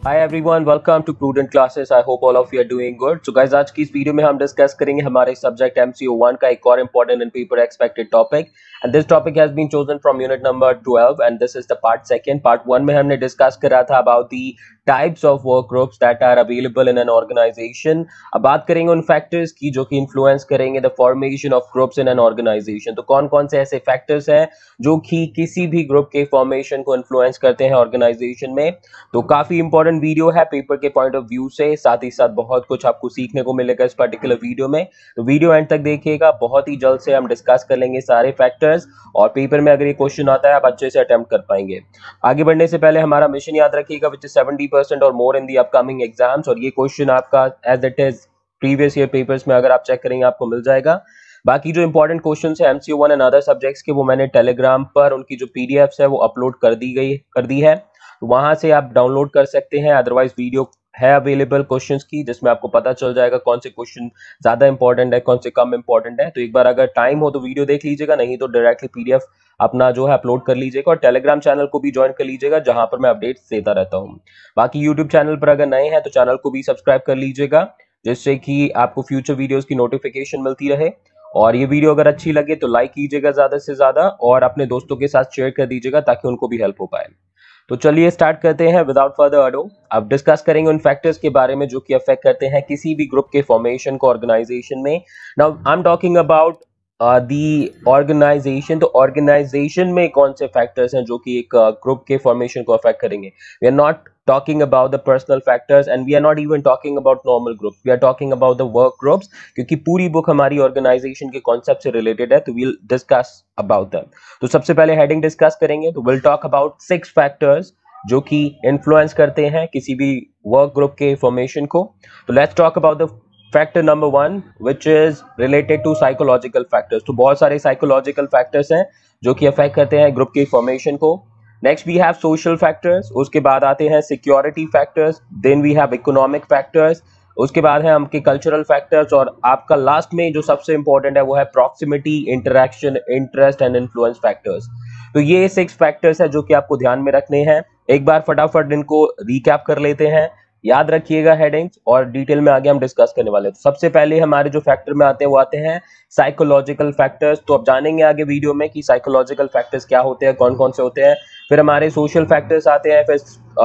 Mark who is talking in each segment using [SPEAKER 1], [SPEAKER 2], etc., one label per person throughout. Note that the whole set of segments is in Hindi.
[SPEAKER 1] Hi everyone, welcome to prudent classes. I hope all of you are doing good. So guys, आज की इस वीडियो में हम डिस्कस करेंगे हमारे सब्जेक्ट MCO 1 का एक और important and paper expected topic, and this topic has been chosen from unit number 12 and this is the part second. Part 1 में हमने डिस्कस करा था about the types of work groups that are available in an organization. अब बात करेंगे उन फैक्टर्स की जो कि इन्फ्लुएंस करेंगे the formation of groups in an organization. तो कौन कौन से ऐसे फैक्टर्स हैं जो कि किसी भी ग्रुप के फॉर्मेशन को इन्फ्लुएंस करते हैं ऑर्गेनाइजेशन में। तो काफी इंपॉर्टेंट वीडियो है पेपर के पॉइंट ऑफ व्यू से, साथ ही साथ बहुत कुछ आपको सीखने को मिलेगा इस पर्टिकुलर वीडियो में। तो वीडियो एंड तक देखिएगा, बहुत ही जल्द से हम डिस्कस कर लेंगे सारे फैक्टर्स, और पेपर में अगर ये क्वेश्चन आता है आप अच्छे से अटेम्प्ट कर पाएंगे। आगे बढ़ने से पहले हमारा मिशन याद रखिएगा, विच इज 70% और मोर इन दी अपकमिंग एग्जाम्स। और ये क्वेश्चन आपका as it is previous year papers में अगर आप चेक करेंगे आपको मिल जाएगा। बाकी जो इंपॉर्टेंट क्वेश्चंस है MCO 1 एंड अदर सब्जेक्ट्स के, वो मैंने टेलीग्राम पर उनकी जो PDFs है वो अपलोड कर दी है, तो वहां से आप डाउनलोड कर सकते हैं। अदरवाइज वीडियो है अवेलेबल क्वेश्चंस की, जिसमें आपको पता चल जाएगा कौन से क्वेश्चन ज्यादा इंपॉर्टेंट है, कौन से कम इंपॉर्टेंट है। तो एक बार अगर टाइम हो तो वीडियो देख लीजिएगा, नहीं तो डायरेक्टली PDF अपना जो है अपलोड कर लीजिएगा, और टेलीग्राम चैनल को भी ज्वाइन कर लीजिएगा जहां पर मैं अपडेट्स देता रहता हूं। बाकी यूट्यूब चैनल पर अगर नए हैं तो चैनल को भी सब्सक्राइब कर लीजिएगा, जिससे कि आपको फ्यूचर वीडियोस की नोटिफिकेशन मिलती रहे। और ये वीडियो अगर अच्छी लगे तो लाइक कीजिएगा ज्यादा से ज्यादा, और अपने दोस्तों के साथ शेयर कर दीजिएगा ताकि उनको भी हेल्प हो पाए। तो चलिए स्टार्ट करते हैं विदाउट फर्दर अडो। अब डिस्कस करेंगे उन फैक्टर्स के बारे में जो कि अफेक्ट करते हैं किसी भी ग्रुप के फॉर्मेशन को ऑर्गेनाइजेशन में। Now I am talking about the organization. तो ऑर्गेनाइजेशन में कौन से फैक्टर्स हैं जो कि एक ग्रुप के फॉर्मेशन को अफेक्ट करेंगे। We are not talking about the personal factors and we are not even talking about normal groups, we are talking about the work groups, क्योंकि पूरी बुक हमारी ऑर्गेनाइजेशन के कॉन्सेप्ट से रिलेटेड है, तो we'll discuss about them। तो सबसे पहले हेडिंग डिस्कस करेंगे, तो we'll talk about 6 factors जो कि इन्फ्लुएंस करते हैं किसी भी वर्क ग्रुप के फॉर्मेशन को। तो let's talk about the factor number 1 which is related to psychological factors. तो बहुत सारे साइकोलॉजिकल फैक्टर्स हैं जो कि अफेक्ट करते हैं ग्रुप के फॉर्मेशन को। Next we have social factors, उसके बाद आते हैं security factors, then we have economic factors, उसके बाद है आपके कल्चरल फैक्टर्स, और आपका लास्ट में जो सबसे इंपॉर्टेंट है वो है proximity, interaction, interest and influence factors. तो ये 6 फैक्टर्स है जो कि आपको ध्यान में रखने हैं। एक बार फटाफट इनको रिकैप कर लेते हैं, याद रखिएगा हेडिंग्स, और डिटेल में आगे हम डिस्कस करने वाले हैं। तो सबसे पहले हमारे जो फैक्टर में आते हैं वो आते हैं साइकोलॉजिकल फैक्टर्स। तो अब जानेंगे आगे वीडियो में कि साइकोलॉजिकल फैक्टर्स क्या होते हैं, कौन कौन से होते हैं। फिर हमारे सोशल फैक्टर्स आते हैं, फिर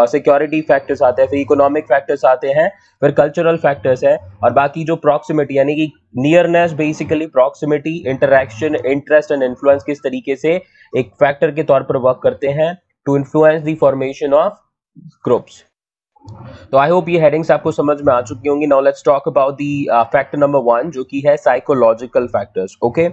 [SPEAKER 1] सिक्योरिटी फैक्टर्स आते हैं, फिर इकोनॉमिक फैक्टर्स आते हैं, फिर कल्चरल फैक्टर्स है, और बाकी जो प्रॉक्सिमिटी यानी कि nearness, basically proximity, interaction, interest and influence किस तरीके से एक फैक्टर के तौर पर वर्क करते हैं to influence the formation of groups. तो आई होप ये हेडिंग्स आपको समझ में आ चुकी होंगी। Now let's talk about the factor number 1 जो कि है साइकोलॉजिकल फैक्टर्स। ओके,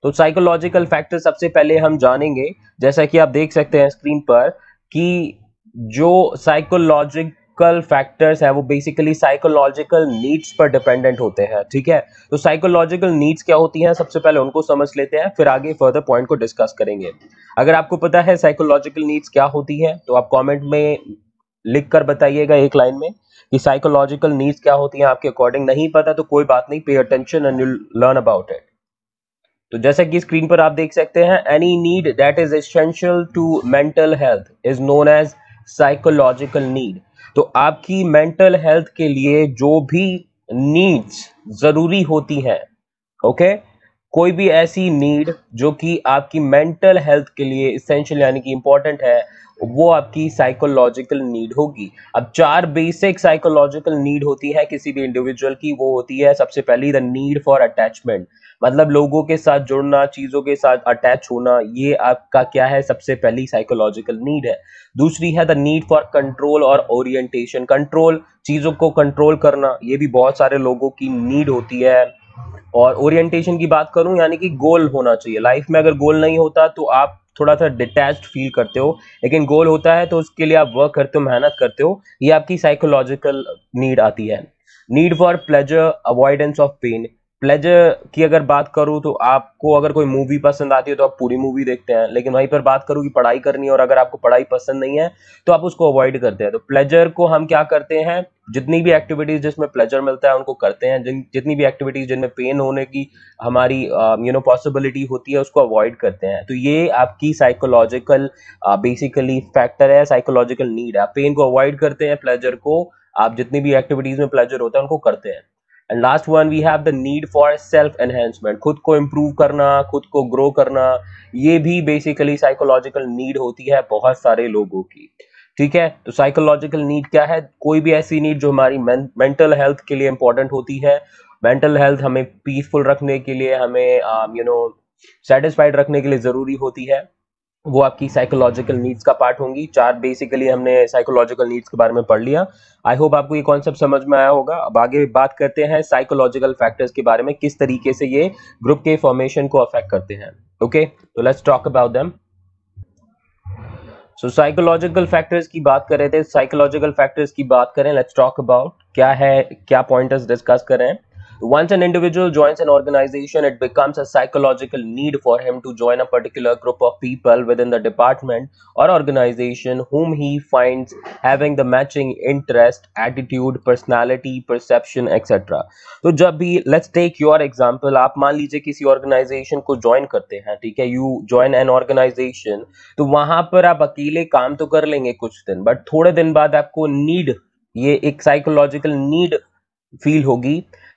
[SPEAKER 1] तो साइकोलॉजिकल फैक्टर सबसे पहले हम जानेंगे, जैसा कि आप देख सकते हैं स्क्रीन पर, कि जो साइकोलॉजिकल फैक्टर्स है वो बेसिकली साइकोलॉजिकल नीड्स पर डिपेंडेंट होते हैं। ठीक है, तो साइकोलॉजिकल नीड्स क्या होती हैं सबसे पहले उनको समझ लेते हैं, फिर आगे फर्दर पॉइंट को डिस्कस करेंगे। अगर आपको पता है साइकोलॉजिकल नीड्स क्या होती है तो आप कॉमेंट में लिख कर बताइएगा एक लाइन में कि साइकोलॉजिकल नीड्स क्या होती हैं आपके अकॉर्डिंग। नहीं पता तो कोई बात नहीं, pay attention and you learn about it. तो जैसा कि स्क्रीन पर आप देख सकते हैं, any need that is essential to mental health is known as psychological need. तो आपकी मेंटल हेल्थ के लिए जो भी नीड्स जरूरी होती हैं, ओके, कोई भी ऐसी नीड जो कि आपकी मेंटल हेल्थ के लिए इसेंशियल यानी कि इंपॉर्टेंट है, वो आपकी साइकोलॉजिकल नीड होगी। अब 4 बेसिक साइकोलॉजिकल नीड होती है किसी भी इंडिविजुअल की। वो होती है सबसे पहली द नीड फॉर अटैचमेंट, मतलब लोगों के साथ जुड़ना, चीजों के साथ अटैच होना, ये आपका क्या है, सबसे पहली साइकोलॉजिकल नीड है। दूसरी है द नीड फॉर कंट्रोल और ओरिएंटेशन, कंट्रोल, चीजों को कंट्रोल करना, ये भी बहुत सारे लोगों की नीड होती है। और ओरिएंटेशन की बात करूं यानी कि गोल होना चाहिए लाइफ में। अगर गोल नहीं होता तो आप थोड़ा सा डिटैच्ड फील करते हो, लेकिन गोल होता है तो उसके लिए आप वर्क करते हो, मेहनत करते हो, ये आपकी साइकोलॉजिकल नीड आती है। Need for pleasure, avoidance of pain, pleasure की अगर बात करूं तो आपको अगर कोई मूवी पसंद आती है तो आप पूरी मूवी देखते हैं, लेकिन वहीं पर बात करूं कि पढ़ाई करनी है और अगर आपको पढ़ाई पसंद नहीं है तो आप उसको अवॉइड करते हैं। तो प्लेजर को हम क्या करते हैं, जितनी भी एक्टिविटीज जिसमें प्लेजर मिलता है उनको करते हैं, जितनी भी एक्टिविटीज जिनमें पेन होने की हमारी पॉसिबिलिटी होती है उसको अवॉइड करते हैं। तो ये आपकी साइकोलॉजिकल बेसिकली फैक्टर है, साइकोलॉजिकल नीड है। आप पेन को अवॉइड करते हैं, प्लेजर को आप जितनी भी एक्टिविटीज में प्लेजर होता है उनको करते हैं। And last one we have the need for self enhancement, खुद को इम्प्रूव करना, खुद को ग्रो करना, ये भी बेसिकली साइकोलॉजिकल नीड होती है बहुत सारे लोगों की। ठीक है, तो साइकोलॉजिकल नीड क्या है, कोई भी ऐसी नीड जो हमारी मेंटल हेल्थ के लिए इंपॉर्टेंट होती है। मेंटल हेल्थ हमें पीसफुल रखने के लिए, हमें सेटिस्फाइड रखने के लिए जरूरी होती है, वो आपकी साइकोलॉजिकल नीड्स का पार्ट होंगी। चार बेसिकली हमने साइकोलॉजिकल नीड्स के बारे में पढ़ लिया। आई होप आपको ये कॉन्सेप्ट समझ में आया होगा। अब आगे बात करते हैं साइकोलॉजिकल फैक्टर्स के बारे में, किस तरीके से ये ग्रुप के फॉर्मेशन को अफेक्ट करते हैं। ओके, तो let's talk about them. So psychological factors की बात कर रहे थे, साइकोलॉजिकल फैक्टर्स की बात करें, लेट्स टॉक अबाउट क्या है, क्या पॉइंटर्स डिस्कस करें। Once an individual joins an organization, it becomes a psychological need for him to join a particular group of people within the department or organization whom he finds having the matching interest, attitude, personality, perception, etc. तो जब भी let's take your example, आप मान लीजिए किसी organization को join करते हैं, ठीक है, you join an organization, तो वहां पर आप अकेले काम तो कर लेंगे कुछ दिन, बट थोड़े दिन बाद आपको नीड, ये एक साइकोलॉजिकल नीड फील होगी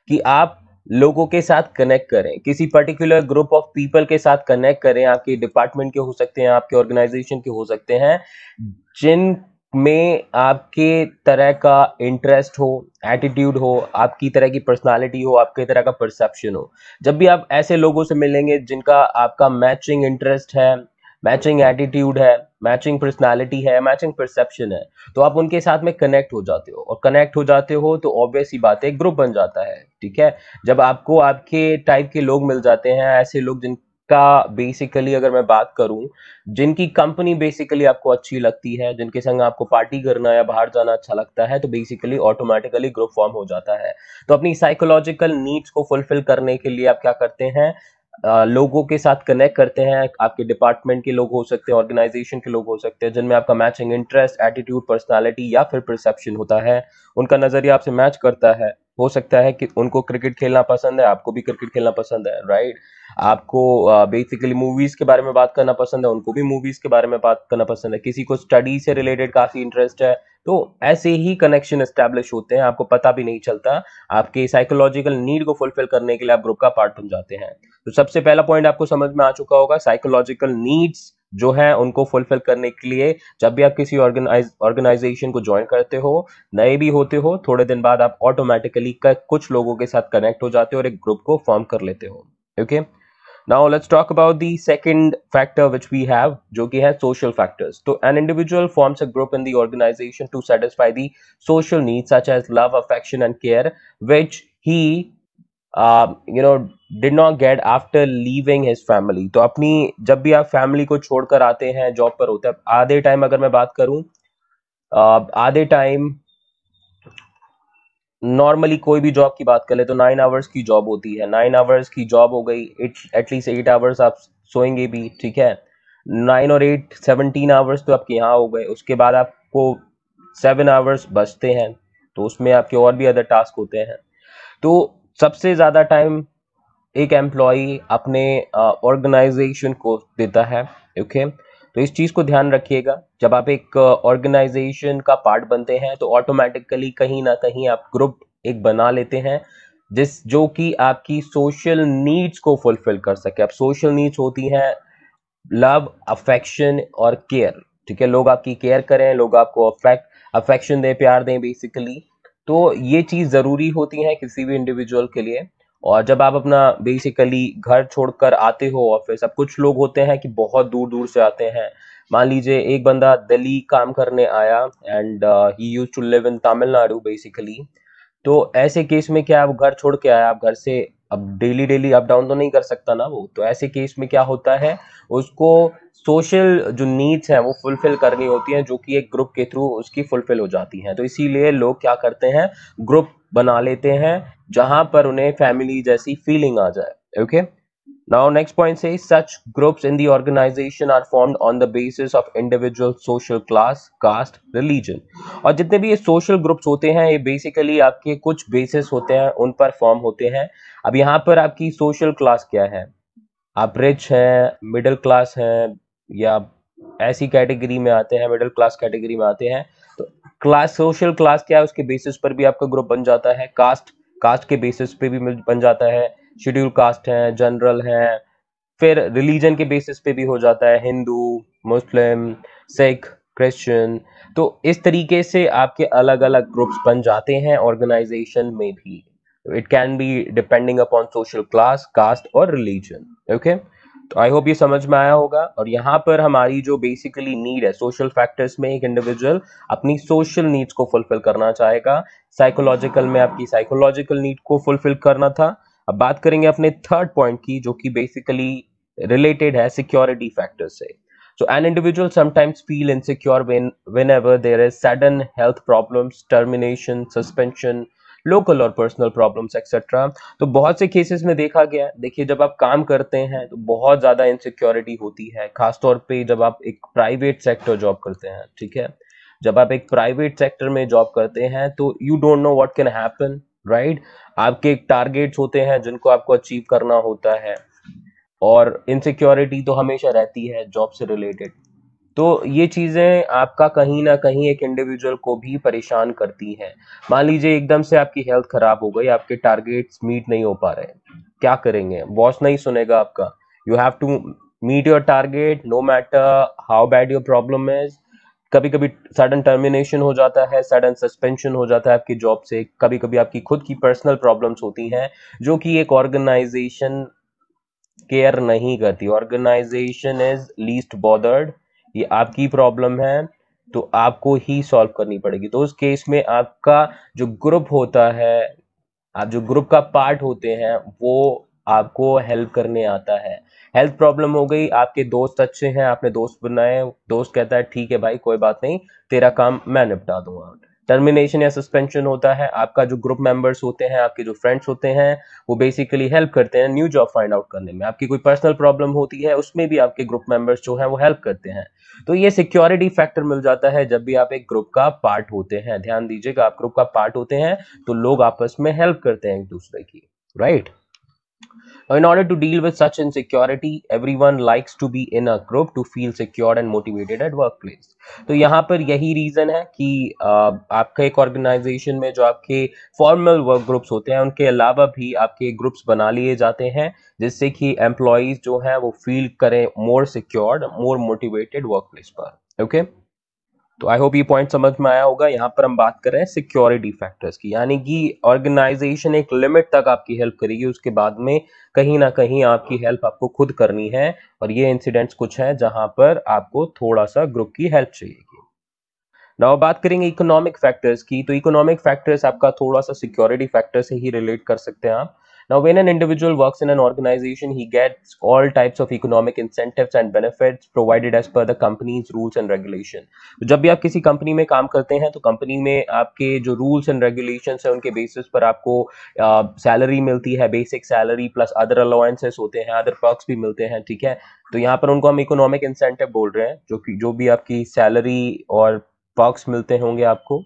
[SPEAKER 1] कि आप लोगों के साथ कनेक्ट करें, किसी पर्टिकुलर ग्रुप ऑफ पीपल के साथ कनेक्ट करें। आपके डिपार्टमेंट के हो सकते हैं, आपके ऑर्गेनाइजेशन के हो सकते हैं, जिन में आपके तरह का इंटरेस्ट हो, एटीट्यूड हो, आपकी तरह की पर्सनालिटी हो, आपके तरह का परसेप्शन हो। जब भी आप ऐसे लोगों से मिलेंगे जिनका आपका मैचिंग इंटरेस्ट है, मैचिंग एटीट्यूड है, मैचिंग पर्सनालिटी है, मैचिंग परसेप्शन है, तो आप उनके साथ में कनेक्ट हो जाते हो, और कनेक्ट हो जाते हो तो ऑब्वियस ही बात है ग्रुप बन जाता है। ठीक है, जब आपको आपके टाइप के लोग मिल जाते हैं, ऐसे लोग जिनका बेसिकली अगर मैं बात करूं, जिनकी कंपनी बेसिकली आपको अच्छी लगती है, जिनके संग आपको पार्टी करना या बाहर जाना अच्छा लगता है, तो बेसिकली ऑटोमेटिकली ग्रुप फॉर्म हो जाता है। तो अपनी साइकोलॉजिकल नीड्स को फुलफिल करने के लिए आप क्या करते हैं, लोगों के साथ कनेक्ट करते हैं। आपके डिपार्टमेंट के लोग हो सकते हैं, ऑर्गेनाइजेशन के लोग हो सकते हैं, जिनमें आपका मैचिंग इंटरेस्ट, एटीट्यूड, पर्सनालिटी या फिर परसेप्शन होता है, उनका नजरिया आपसे मैच करता है। हो सकता है कि उनको क्रिकेट खेलना पसंद है, आपको भी क्रिकेट खेलना पसंद है, राइट। आपको बेसिकली मूवीज के बारे में बात करना पसंद है, उनको भी मूवीज के बारे में बात करना पसंद है, किसी को स्टडी से रिलेटेड काफी इंटरेस्ट है, तो ऐसे ही कनेक्शन एस्टेब्लिश होते हैं, आपको पता भी नहीं चलता। आपके साइकोलॉजिकल नीड को फुलफिल करने के लिए आप ग्रुप का पार्ट बन जाते हैं। तो सबसे पहला पॉइंट आपको समझ में आ चुका होगा, साइकोलॉजिकल नीड्स जो है उनको फुलफिल करने के लिए जब भी आप किसी ऑर्गेनाइजेशन को ज्वाइन करते हो, नए भी होते हो, थोड़े दिन बाद आप ऑटोमेटिकली कुछ लोगों के साथ कनेक्ट हो जाते हो और एक ग्रुप को फॉर्म कर लेते हो। Okay, now let's talk about the second factor which we have, जो कि है सोशल फैक्टर्स। तो an individual forms a group in the organization to satisfy the social needs such as love, affection and care which he did not get after leaving his family। तो अपनी जब भी आप फैमिली को छोड़कर आते हैं, जॉब पर होते हैं, आधे टाइम अगर मैं बात करूं, आधे टाइम नॉर्मली कोई भी जॉब की बात कर ले तो 9 आवर्स की जॉब होती है, 9 आवर्स की जॉब हो गई, एटलीस्ट 8 आवर्स आप सोएंगे भी, ठीक है, 9 और 8 17 आवर्स तो आपके यहाँ हो गए। उसके बाद आपको 7 आवर्स बचते हैं, तो उसमें आपके और भी अदर टास्क होते हैं। तो सबसे ज्यादा टाइम एक एम्प्लॉय अपने ऑर्गेनाइजेशन को देता है। ओके, तो इस चीज को ध्यान रखिएगा, जब आप एक ऑर्गेनाइजेशन का पार्ट बनते हैं तो ऑटोमेटिकली कहीं ना कहीं आप ग्रुप एक बना लेते हैं जो कि आपकी सोशल नीड्स को फुलफिल कर सके। अब सोशल नीड्स होती हैं लव, अफेक्शन और केयर। ठीक है, लोग आपकी केयर करें, लोग आपको अफेक्शन दें, प्यार दें बेसिकली। तो ये चीज जरूरी होती है किसी भी इंडिविजुअल के लिए। और जब आप अपना बेसिकली घर छोड़कर आते हो ऑफिस, अब कुछ लोग होते हैं कि बहुत दूर दूर से आते हैं। मान लीजिए एक बंदा दिल्ली काम करने आया and he used to live in Tamil Nadu basically. तो ऐसे केस में क्या, आप घर छोड़ के आया, आप घर से अब डेली डेली अप डाउन तो नहीं कर सकता ना वो, तो ऐसे केस में क्या होता है, उसको सोशल जो नीड्स हैं वो फुलफिल करनी होती हैं, जो कि एक ग्रुप के थ्रू उसकी फुलफिल हो जाती हैं। तो इसीलिए लोग क्या करते हैं, ग्रुप बना लेते हैं जहां पर उन्हें फैमिली जैसी फीलिंग आ जाए। ओके, नाउ नेक्स्ट पॉइंट से such groups in the organization are formed on the basis of individual social class, caste, religion. और जितने भी ये सोशल ग्रुप्स होते हैं ये बेसिकली आपके कुछ बेसिस होते हैं, उन पर फॉर्म होते हैं। अब यहाँ पर आपकी सोशल क्लास क्या है, आप रिच हैं, मिडिल क्लास हैं, या ऐसी कैटेगरी में आते हैं, मिडिल क्लास कैटेगरी में आते हैं। तो क्लास, सोशल क्लास क्या है उसके बेसिस पर भी आपका ग्रुप बन जाता है। कास्ट, कास्ट के बेसिस पे भी बन जाता है, शेड्यूल कास्ट है, जनरल है। फिर रिलीजन के बेसिस पे भी हो जाता है, हिंदू, मुस्लिम, सिख, क्रिश्चियन। तो इस तरीके से आपके अलग अलग ग्रुप्स बन जाते हैं ऑर्गेनाइजेशन में भी। It can be depending upon social class, caste और रिलीजन। ओके, तो आई होप ये समझ में आया होगा। और यहाँ पर हमारी जो बेसिकली नीड है सोशल फैक्टर्स में, एक इंडिविजुअल अपनी सोशल नीड्स को फुलफिल करना चाहेगा, साइकोलॉजिकल में आपकी साइकोलॉजिकल नीड को फुलफिल करना था। अब बात करेंगे अपने थर्ड पॉइंट की, जो कि बेसिकली रिलेटेड है सिक्योरिटी फैक्टर से। So an individual sometimes feel insecure whenever there is sudden health problems, termination, suspension, local और पर्सनल प्रॉब्लम्स एक्सेट्रा। तो बहुत से केसेस में देखा गया है, देखिए जब आप काम करते हैं तो बहुत ज्यादा इनसिक्योरिटी होती है, खासतौर पे जब आप एक प्राइवेट सेक्टर जॉब करते हैं। ठीक है, जब आप एक प्राइवेट सेक्टर में जॉब करते हैं तो you don't know what can happen, right. आपके एक टारगेट्स होते हैं जिनको आपको अचीव करना होता है, और इनसिक्योरिटी तो हमेशा रहती है जॉब से रिलेटेड। तो ये चीजें आपका कहीं ना कहीं एक इंडिविजुअल को भी परेशान करती हैं। मान लीजिए एकदम से आपकी हेल्थ खराब हो गई, आपके टारगेट्स मीट नहीं हो पा रहे, क्या करेंगे, बॉस नहीं सुनेगा आपका। You have to meet your target no matter how bad your problem is. कभी कभी सडन टर्मिनेशन हो जाता है, सडन सस्पेंशन हो जाता है आपकी जॉब से। कभी कभी आपकी खुद की पर्सनल प्रॉब्लम्स होती हैं जो कि एक ऑर्गेनाइजेशन केयर नहीं करती। ऑर्गेनाइजेशन इज लीस्ट बॉदर्ड, ये आपकी प्रॉब्लम है तो आपको ही सॉल्व करनी पड़ेगी। तो उस केस में आपका जो ग्रुप होता है, आप जो ग्रुप का पार्ट होते हैं, वो आपको हेल्प करने आता है। हेल्थ प्रॉब्लम हो गई, आपके दोस्त अच्छे हैं, आपने दोस्त बनाए, दोस्त कहता है ठीक है भाई कोई बात नहीं, तेरा काम मैं निपटा दूंगा। टर्मिनेशन या सस्पेंशन होता है, आपका जो ग्रुप मेंबर्स होते हैं, आपके जो फ्रेंड्स होते हैं, वो बेसिकली हेल्प करते हैं न्यू जॉब फाइंड आउट करने में। आपकी कोई पर्सनल प्रॉब्लम होती है उसमें भी आपके ग्रुप मेंबर्स जो हैं वो हेल्प करते हैं। तो ये सिक्योरिटी फैक्टर मिल जाता है जब भी आप एक ग्रुप का पार्ट होते हैं। ध्यान दीजिएगा, आप ग्रुप का पार्ट होते हैं तो लोग आपस में हेल्प करते हैं एक दूसरे की, right. Now, in order to deal with such insecurity, everyone likes to be in a group to feel secure and motivated at workplace. तो यहाँ पर यही रीजन है कि आपका एक ऑर्गेनाइजेशन में जो आपके फॉर्मल वर्क ग्रुप्स होते हैं उनके अलावा भी आपके ग्रुप्स बना लिए जाते हैं, जिससे कि एम्प्लॉयज जो हैं वो फील करें more secured, more motivated work place पर। ओके, तो आई होप ये पॉइंट समझ में आया होगा। यहाँ पर हम बात कर रहे हैं सिक्योरिटी फैक्टर्स की, यानी कि ऑर्गेनाइजेशन एक लिमिट तक आपकी हेल्प करेगी, उसके बाद में कहीं ना कहीं आपकी हेल्प आपको खुद करनी है। और ये इंसिडेंट्स कुछ है जहां पर आपको थोड़ा सा ग्रुप की हेल्प चाहिए। नाउ बात करेंगे इकोनॉमिक फैक्टर्स की। तो इकोनॉमिक फैक्टर्स आपका थोड़ा सा सिक्योरिटी फैक्टर से ही रिलेट कर सकते हैं आप। Now, when an individual works in an organization, he gets all types of economic incentives and benefits provided as per the company's rules and regulation. तो जब भी आप किसी कंपनी में काम करते हैं तो कंपनी में आपके जो रूल्स एंड रेगुलेशंस हैं उनके बेसिस पर आपको सैलरी मिलती है, basic salary plus other allowances होते हैं, अदर पर्क्स भी मिलते हैं। ठीक है, तो यहाँ पर उनको हम इकोनॉमिक इंसेंटिव बोल रहे हैं, जो भी आपकी सैलरी और पर्क्स मिलते होंगे आपको।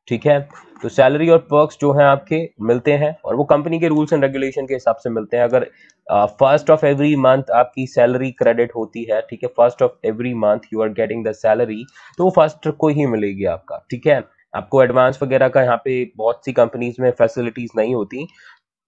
[SPEAKER 1] ठीक है, तो सैलरी और पर्क्स जो हैं आपके मिलते हैं और वो कंपनी के रूल्स एंड रेगुलेशन के हिसाब से मिलते हैं। अगर फर्स्ट ऑफ एवरी मंथ आपकी सैलरी क्रेडिट होती है, ठीक है, first of every month you are getting the salary, तो वो फर्स्ट को ही मिलेगी आपका। ठीक है, आपको एडवांस वगैरह का यहाँ पे बहुत सी कंपनीज में फैसिलिटीज नहीं होती,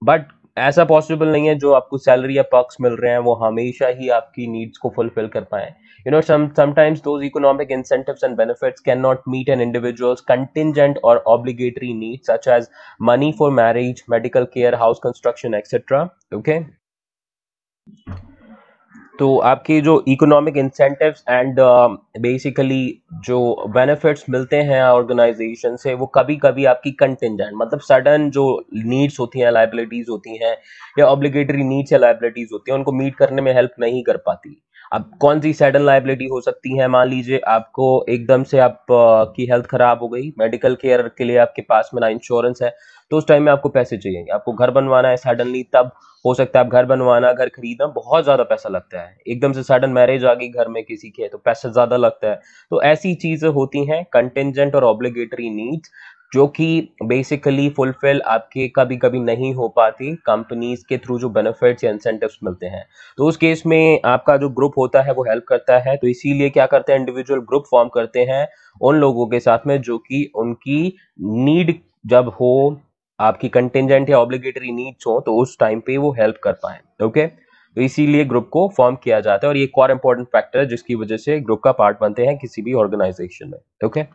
[SPEAKER 1] बट ऐसा पॉसिबल नहीं है जो आपको सैलरी या पर्क्स मिल रहे हैं वो हमेशा ही आपकी नीड्स को फुलफिल कर पाए। You know, sometimes those economic incentives and benefits cannot meet an individual's contingent or obligatory needs, such as money for marriage, medical care, house construction, etc. Okay. तो आपके जो इकोनॉमिक इंसेंटिव्स एंड बेसिकली जो बेनिफिट्स मिलते हैं ऑर्गेनाइजेशन से, वो कभी कभी आपकी कंटिंजेंट, मतलब सडन जो नीड्स होती हैं, लाइबिलिटीज होती हैं, या ऑब्लिगेटरी नीड्स या लाइबिलिटीज होती हैं, उनको मीट करने में हेल्प नहीं कर पाती। अब कौन सी सडन लायबिलिटी हो सकती है, मान लीजिए आपको एकदम से आप की हेल्थ खराब हो गई, मेडिकल केयर के लिए आपके पास में ना इंश्योरेंस है, तो उस टाइम में आपको पैसे चाहिए, आपको घर बनवाना है सडनली, तब हो सकता है आप घर बनवाना, घर खरीदना बहुत ज्यादा पैसा लगता है, एकदम से सडन मैरिज आ गई घर में किसी के, तो पैसा ज्यादा लगता है। तो ऐसी चीजें होती हैं कंटिंजेंट और ऑब्लिगेटरी नीड्स, जो कि बेसिकली फुलफिल आपके कभी कभी नहीं हो पाती कंपनीज के थ्रू, जो बेनिफिट्स या इंसेंटिव्स मिलते हैं। तो उस केस में आपका जो ग्रुप होता है वो हेल्प करता है। तो इसीलिए क्या करते हैं, इंडिविजुअल ग्रुप फॉर्म करते हैं उन लोगों के साथ में जो कि उनकी नीड जब हो, आपकी कंटिंजेंट या ऑब्लिगेटरी नीड्स हो, तो उस टाइम पे वो हेल्प कर पाए। ओके, तो इसीलिए ग्रुप को फॉर्म किया जाता है, और ये एक और इंपॉर्टेंट फैक्टर है जिसकी वजह से ग्रुप का पार्ट बनते हैं किसी भी ऑर्गेनाइजेशन में। ओके,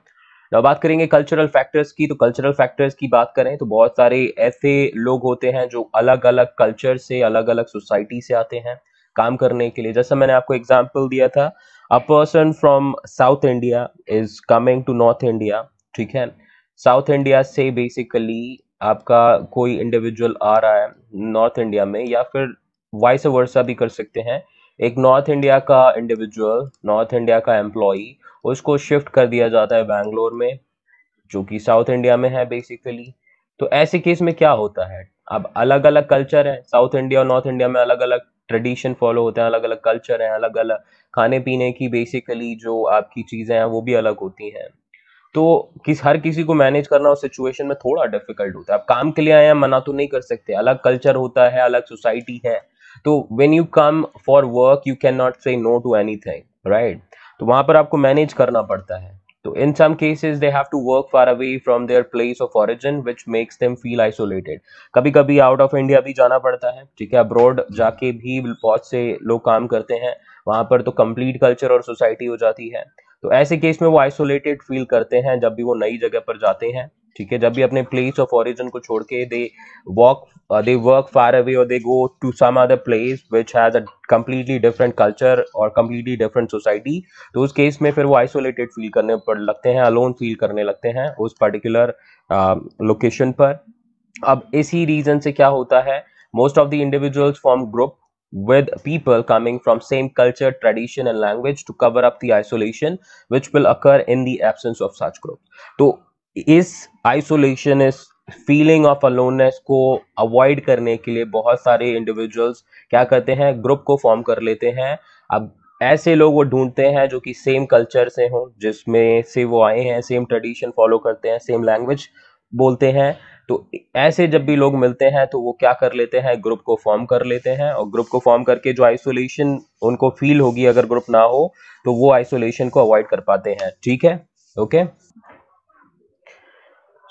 [SPEAKER 1] अब बात करेंगे कल्चरल फैक्टर्स की। तो कल्चरल फैक्टर्स की बात करें तो बहुत सारे ऐसे लोग होते हैं जो अलग अलग कल्चर से, अलग अलग सोसाइटी से आते हैं काम करने के लिए। जैसा मैंने आपको एग्जांपल दिया था, a person from south India is coming to north India, ठीक है। साउथ इंडिया से बेसिकली आपका कोई इंडिविजुअल आ रहा है नॉर्थ इंडिया में, या फिर वाइस वर्सा भी कर सकते हैं। एक नॉर्थ इंडिया का इंडिविजुअल, नॉर्थ इंडिया का एम्प्लॉई, उसको शिफ्ट कर दिया जाता है बैंगलोर में, जो कि साउथ इंडिया में है बेसिकली। तो ऐसे केस में क्या होता है, अब अलग अलग कल्चर है, साउथ इंडिया और नॉर्थ इंडिया में अलग अलग ट्रेडिशन फॉलो होते हैं, अलग अलग कल्चर हैं, अलग अलग खाने पीने की बेसिकली जो आपकी चीजें हैं वो भी अलग होती हैं। तो हर किसी को मैनेज करना उस सिचुएशन में थोड़ा डिफिकल्ट होता है। आप काम के लिए आए हैं, मना तो नहीं कर सकते, अलग कल्चर होता है, अलग सोसाइटी है। तो when you come for work you can not say no to anything, right. तो वहां पर आपको मैनेज करना पड़ता है। तो in some cases they have to work far away from their place of origin which makes them feel isolated. कभी कभी आउट ऑफ इंडिया भी जाना पड़ता है, ठीक है, अब्रॉड जाके भी बहुत से लोग काम करते हैं, वहां पर तो कंप्लीट कल्चर और सोसाइटी हो जाती है। तो ऐसे केस में वो आइसोलेटेड फील करते हैं जब भी वो नई जगह पर जाते हैं, ठीक है। जब भी अपने प्लेस ऑफ ओरिजिन को छोड़ के walk they work far away और they go to some other place which has a completely different culture और कंप्लीटली डिफरेंट सोसाइटी, तो उस केस में फिर वो आइसोलेटेड फील करने पर लगते हैं, अलोन फील करने लगते हैं उस पर्टिकुलर लोकेशन पर। अब इसी रीजन से क्या होता है, most of the individuals form group with people coming from same culture, tradition and language to cover up the isolation which will occur in the absence of such groups. तो इस isolation, इस फीलिंग ऑफ अलोननेस को अवॉइड करने के लिए बहुत सारे इंडिविजुअल्स क्या करते हैं, ग्रुप को फॉर्म कर लेते हैं। अब ऐसे लोग वो ढूंढते हैं जो कि सेम कल्चर से हों, जिसमें से वो आए हैं, सेम ट्रेडिशन फॉलो करते हैं, सेम लैंग्वेज बोलते हैं। तो ऐसे जब भी लोग मिलते हैं तो वो क्या कर लेते हैं, ग्रुप को फॉर्म कर लेते हैं, और ग्रुप को फॉर्म करके जो आइसोलेशन उनको फील होगी अगर ग्रुप ना हो, तो वो आइसोलेशन को अवॉइड कर पाते हैं, ठीक है। ओके,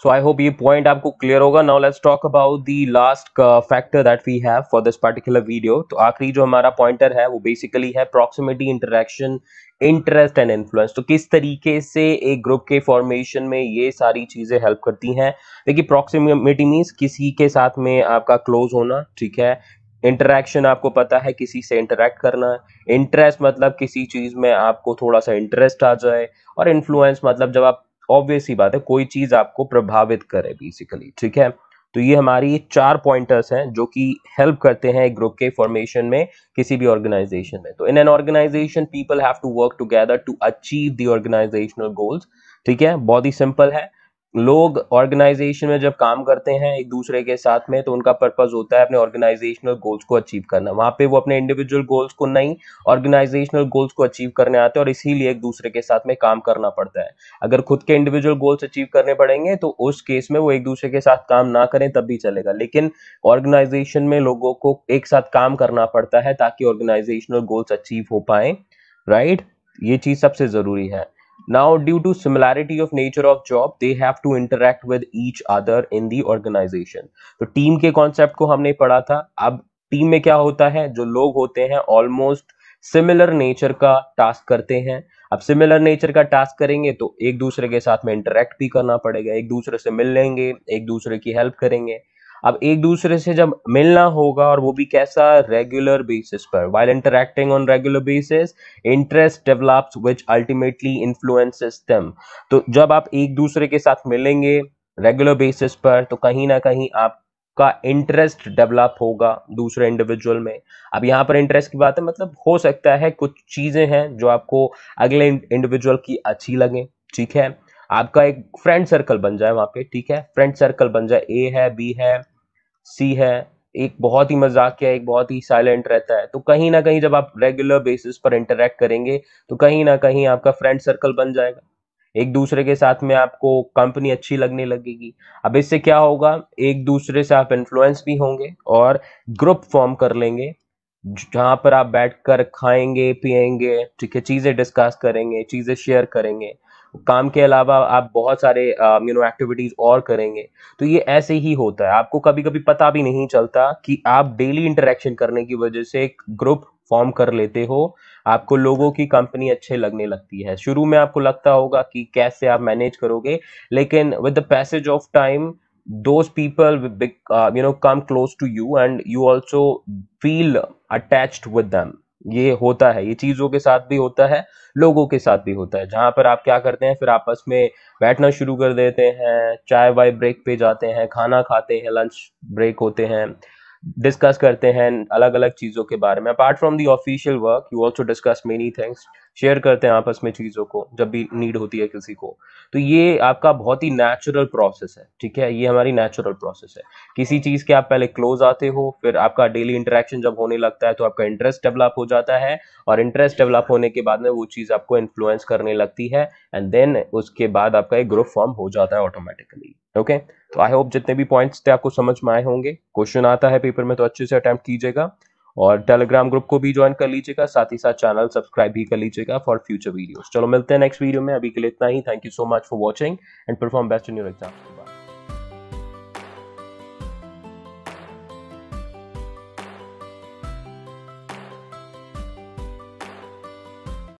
[SPEAKER 1] सो आई होप ये पॉइंट आपको क्लियर होगा। Now let's talk about the last factor that we have for this particular video. तो आखिरी जो हमारा पॉइंटर है वो बेसिकली है proximity, interaction, interest and influence. तो किस तरीके से एक ग्रुप के फॉर्मेशन में ये सारी चीजें हेल्प करती हैं। देखिए, प्रॉक्सिमिटी मीन्स किसी के साथ में आपका क्लोज होना, ठीक है। इंटरेक्शन आपको पता है, किसी से इंटरेक्ट करना। इंटरेस्ट मतलब किसी चीज में आपको थोड़ा सा इंटरेस्ट आ जाए। और इन्फ्लुएंस मतलब जब आप, ऑब्वियस ही बात है, कोई चीज आपको प्रभावित करे बेसिकली, ठीक है। तो ये हमारी चार पॉइंटर्स हैं जो कि हेल्प करते हैं एक ग्रुप के फॉर्मेशन में किसी भी ऑर्गेनाइजेशन में। तो in an organization people have to work together to achieve the organizational goals, ठीक है, बहुत ही सिंपल है। लोग ऑर्गेनाइजेशन में जब काम करते हैं एक दूसरे के साथ में, तो उनका पर्पस होता है अपने ऑर्गेनाइजेशनल गोल्स को अचीव करना। वहां पे वो अपने इंडिविजुअल गोल्स को नहीं, ऑर्गेनाइजेशनल गोल्स को अचीव करने आते हैं, और इसीलिए एक दूसरे के साथ में काम करना पड़ता है। अगर खुद के इंडिविजुअल गोल्स अचीव करने पड़ेंगे तो उस केस में वो एक दूसरे के साथ काम ना करें तब भी चलेगा, लेकिन ऑर्गेनाइजेशन में लोगों को एक साथ काम करना पड़ता है ताकि ऑर्गेनाइजेशनल गोल्स अचीव हो पाए, राइट। ये चीज सबसे जरूरी है। Now, due to similarity of nature of job, they have to interact with each other in the organization. तो टीम के कॉन्सेप्ट को हमने पढ़ा था। अब टीम में क्या होता है, जो लोग होते हैं ऑलमोस्ट सिमिलर नेचर का टास्क करते हैं। अब सिमिलर नेचर का टास्क करेंगे तो एक दूसरे के साथ में इंटरेक्ट भी करना पड़ेगा, एक दूसरे से मिल लेंगे, एक दूसरे की हेल्प करेंगे। अब एक दूसरे से जब मिलना होगा, और वो भी कैसा, रेगुलर बेसिस पर, while interacting on regular basis interest develops which ultimately influences them। तो जब आप एक दूसरे के साथ मिलेंगे रेगुलर बेसिस पर, तो कहीं ना कहीं आप का इंटरेस्ट डेवलप होगा दूसरे इंडिविजुअल में। अब यहाँ पर इंटरेस्ट की बात है, मतलब हो सकता है कुछ चीजें हैं जो आपको अगले इंडिविजुअल की अच्छी लगे, ठीक है। आपका एक फ्रेंड सर्कल बन जाए वहां पे, ठीक है, फ्रेंड सर्कल बन जाए, ए है, बी है, सी है, एक बहुत ही मजाकिया, एक बहुत ही साइलेंट रहता है। तो कहीं ना कहीं जब आप रेगुलर बेसिस पर इंटरेक्ट करेंगे तो कहीं ना कहीं आपका फ्रेंड सर्कल बन जाएगा, एक दूसरे के साथ में आपको कंपनी अच्छी लगने लगेगी। अब इससे क्या होगा, एक दूसरे से आप इन्फ्लुएंस भी होंगे और ग्रुप फॉर्म कर लेंगे जहां पर आप बैठकर खाएंगे पिएंगे, ठीक है, चीजें डिस्कस करेंगे, चीजें शेयर करेंगे, काम के अलावा आप बहुत सारे एक्टिविटीज और करेंगे। तो ये ऐसे ही होता है, आपको कभी कभी पता भी नहीं चलता कि आप डेली इंटरेक्शन करने की वजह से एक ग्रुप फॉर्म कर लेते हो, आपको लोगों की कंपनी अच्छे लगने लगती है। शुरू में आपको लगता होगा कि कैसे आप मैनेज करोगे, लेकिन with the passage of time those people will come close to you and you also feel attached with them। ये होता है, ये चीजों के साथ भी होता है, लोगों के साथ भी होता है, जहां पर आप क्या करते हैं, फिर आपस में बैठना शुरू कर देते हैं, चाय वाय ब्रेक पे जाते हैं, खाना खाते हैं, लंच ब्रेक होते हैं, डिस्कस करते हैं अलग अलग चीजों के बारे में। Apart from the official work you also discuss many things, share करते हैं आपस में चीजों को जब भी नीड होती है किसी को। तो ये आपका बहुत ही नेचुरल प्रोसेस है, ठीक है, ये हमारी नेचुरल प्रोसेस है। किसी चीज के आप पहले क्लोज आते हो, फिर आपका डेली इंटरेक्शन जब होने लगता है तो आपका इंटरेस्ट डेवलप हो जाता है, और इंटरेस्ट डेवलप होने के बाद में वो चीज आपको इन्फ्लुएंस करने लगती है, एंड देन उसके बाद आपका एक ग्रुप फॉर्म हो जाता है ऑटोमेटिकली। ओके, तो आई होप जितने भी पॉइंट्स थे आपको समझ में आए होंगे। क्वेश्चन आता है पेपर में तो अच्छे से अटेम्प्ट कीजिएगा, और टेलीग्राम ग्रुप को भी ज्वाइन कर लीजिएगा, साथ ही साथ चैनल सब्सक्राइब भी कर लीजिएगा फॉर फ्यूचर वीडियोस। चलो मिलते हैं नेक्स्ट वीडियो में, अभी के लिए इतना ही। Thank you so much for watching and perform best in your exam.